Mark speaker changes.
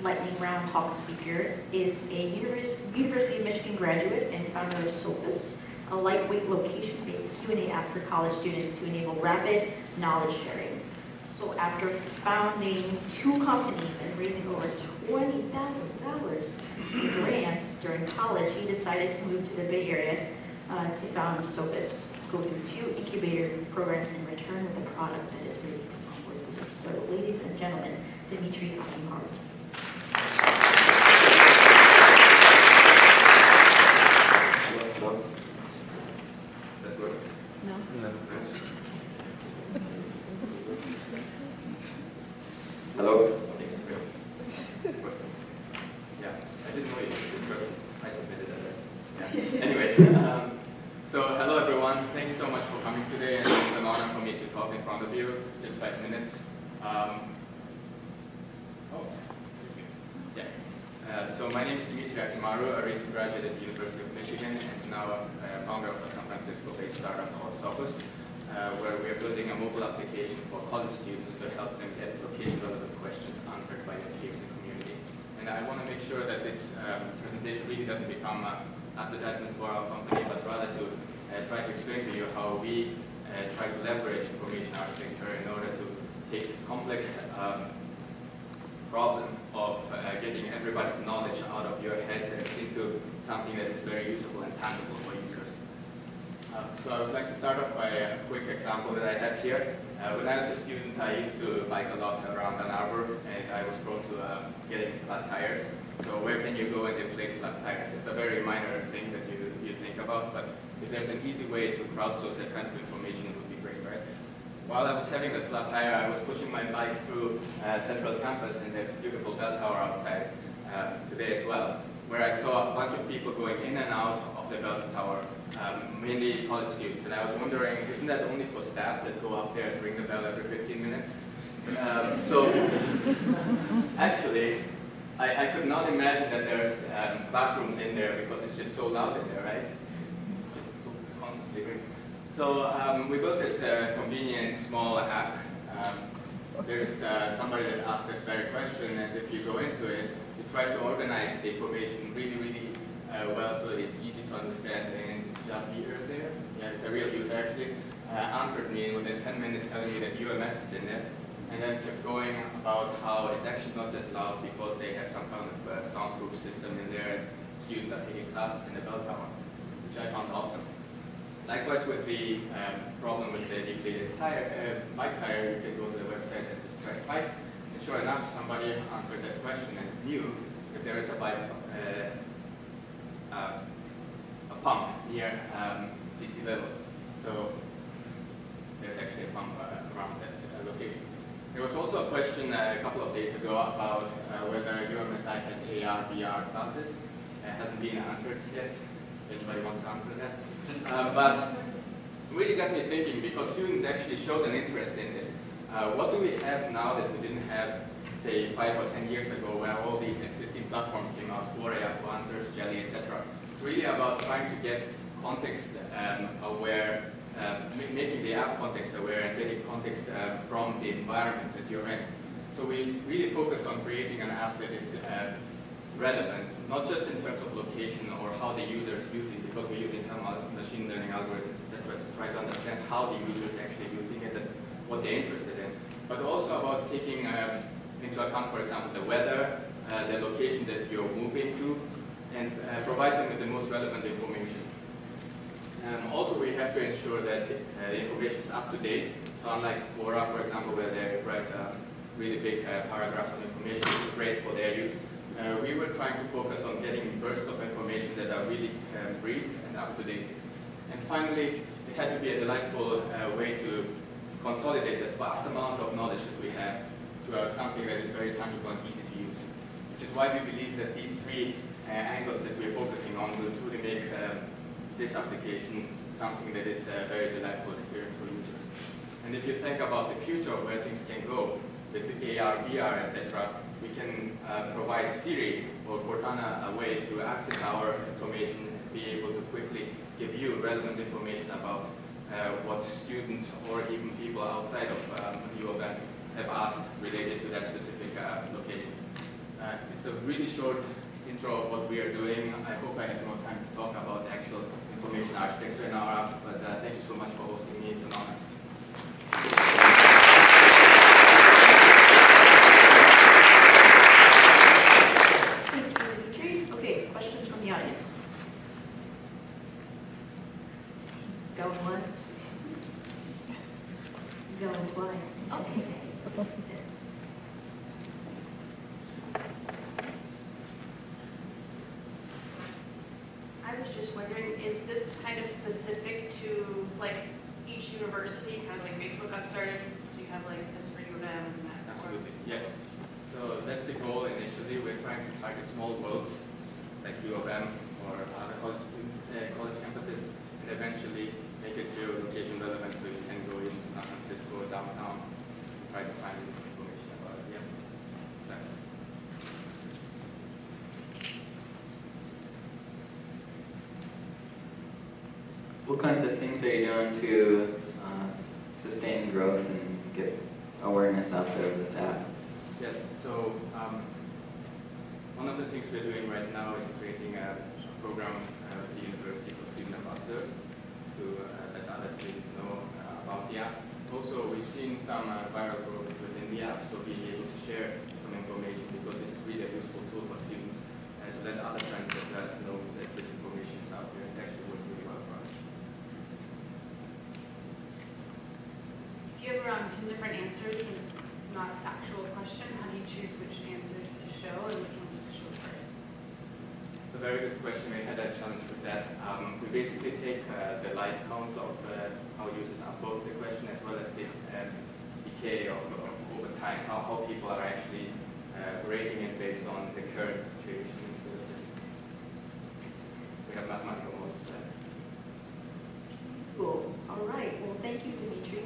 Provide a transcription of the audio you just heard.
Speaker 1: lightning round talk speaker is a University of Michigan graduate and founder of Sophos, a lightweight location-based Q&A app for college students to enable rapid knowledge sharing. So after founding 2 companies and raising over $20,000 in grants during college, he decided to move to the Bay Area to found Sophos, go through 2 incubator programs, and return with a product that is ready to onboard users. So ladies and gentlemen, Dimitri Akimaru.
Speaker 2: Hello. Does that work?
Speaker 1: No?
Speaker 2: No. Hello? Okay, great. Yeah, I didn't know you did this question. I submitted it. Yeah. Anyways, so hello everyone. Thanks so much for coming today, and it's an honor for me to talk in front of you. Just 5 minutes. So my name is Dimitri Akimaru, a recent graduate at the University of Michigan, and now a founder of a San Francisco-based startup called Sophos, where we are building a mobile application for college students to help them get location-relevant questions answered by the education community. And I want to make sure that this presentation really doesn't become an advertisement for our company, but rather to try to explain to you how we try to leverage information architecture in order to take this complex problem of getting everybody's knowledge out of your heads and into something that is very usable and tangible for users. So I would like to start off by a quick example that I have here. When I was a student, I used to bike a lot around Ann Arbor, and I was prone to getting flat tires. So where can you go and deflate flat tires? It's a very minor thing that you think about, but if there's an easy way to crowdsource that kind of information, it would be great, right? While I was having that flat tire, I was pushing my bike through Central Campus, and there's a beautiful bell tower outside today as well, where I saw a bunch of people going in and out of the bell tower, mainly college students. And I was wondering, isn't that only for staff that go up there and ring the bell every 15 minutes? So actually, I could not imagine that there's classrooms in there because it's just so loud in there, right? Just constantly ringing. So we built this convenient small app. There's somebody that asked that very question, and if you go into it, you try to organize the information really well so that it's easy to understand. And Javier there, yeah, it's a real user actually, answered me within 10 minutes telling me that UMS is in there, and then kept going about how it's actually not that loud because they have some kind of soundproof system in there, and students are taking classes in the bell tower, which I found awesome. Likewise with the problem with the deflated bike tire, you can go to the website and just try bike, and sure enough, somebody answered that question and knew that there is a bike, a pump near CC level. So there's actually a pump around that location. There was also a question a couple of days ago about whether UMSI has AR, VR classes. It hasn't been answered yet. Anybody wants to answer that? But really got me thinking, because students actually showed an interest in this. What do we have now that we didn't have, say, 5 or 10 years ago, where all these existing platforms came out, Quora, Answers, Jelly, etc. It's really about trying to get context aware, making the app context aware and getting context from the environment that you're in. So we really focus on creating an app that is relevant, not just in terms of location or how the user is using, because we're using some machine learning algorithms, etc., to try to understand how the user is actually using it and what they're interested in, but also about taking into account, for example, the weather, the location that you're moving to, and provide them with the most relevant information. Also, we have to ensure that the information is up to date. So unlike Quora, for example, where they write really big paragraphs of information, which is great for their use, we were trying to focus on getting bursts of information that are really brief and up to date. And finally, it had to be a delightful way to consolidate that vast amount of knowledge that we have to something that is very tangible and easy to use. Which is why we believe that these 3 angles that we're focusing on will truly make this application something that is a very delightful experience for users. And if you think about the future of where things can go, with AR, VR, etc., we can provide Siri or Cortana a way to access our information and be able to quickly give you relevant information about what students or even people outside of U of M have asked related to that specific location. It's a really short intro of what we are doing. I hope I have more time to talk about the actual information architecture in our app, but thank you so much for hosting me. It's an honor.
Speaker 1: Thank you, Dimitri. Okay, questions from the audience? Going once? Going twice? Okay.
Speaker 3: I was just wondering, is this kind of specific to like each university, kind of like Facebook got started, so you have like this for U of M and that?
Speaker 2: Absolutely, yes. So that's the goal initially. We're trying to target small worlds like U of M or other college campuses, and eventually make it geolocation relevant so you can go into San Francisco downtown and try to find information about it. Yeah, exactly.
Speaker 4: What kinds of things are you doing to sustain growth and get awareness out there of this app?
Speaker 2: Yes, so one of the things we're doing right now is creating a program with the University for Student Ambassadors to let other students know about the app. Also, we've seen some viral growth within the app, so being able to share some information because this is really a useful tool for students and to let other friends as well know that this information is out there. It actually works really well for us.
Speaker 3: If you have around 10 different answers and it's not a factual question, how do you choose which answers to show and which ones to show first?
Speaker 2: It's a very good question. We had a challenge with that. We basically take the life counts of how users upload the question as well as the decay of over time, how people are actually rating it based on the current situation. We have mathematical models for that.
Speaker 1: Cool. All right. Well, thank you, Dimitri.